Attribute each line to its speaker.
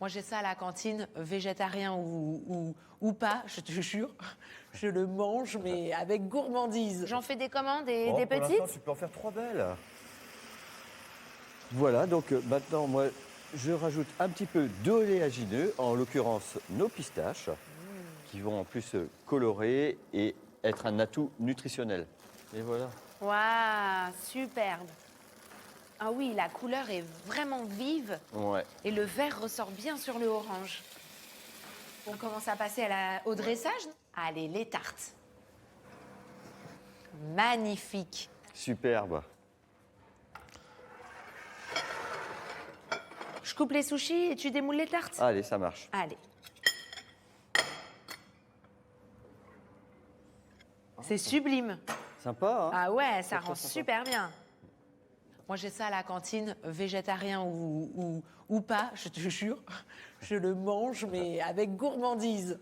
Speaker 1: Moi, j'ai ça à la cantine, végétarien ou pas, je te jure. Je le mange, mais avec gourmandise. J'en fais des commandes et
Speaker 2: Bon,
Speaker 1: des
Speaker 2: pour
Speaker 1: petites.
Speaker 2: l'instant, tu peux en faire 3 belles.
Speaker 3: Voilà, donc maintenant, moi, je rajoute un petit peu d'oléagineux, en l'occurrence nos pistaches, qui vont en plus colorer et être un atout nutritionnel. Et voilà.
Speaker 1: Waouh, superbe. Ah oui, la couleur est vraiment vive
Speaker 3: Ouais.
Speaker 1: et le vert ressort bien sur le orange. On commence à passer au dressage. Allez, les tartes. Magnifique.
Speaker 3: Superbe.
Speaker 1: Je coupe les sushis et tu démoules les tartes.
Speaker 3: Allez, ça marche.
Speaker 1: Allez. C'est sublime.
Speaker 3: Sympa, hein?
Speaker 1: Ah ouais, ça
Speaker 3: Très,
Speaker 1: rend
Speaker 3: très sympa.
Speaker 1: super bien. Moi, j'ai ça à la cantine, végétarien ou pas, je te jure. Je le mange, mais avec gourmandise.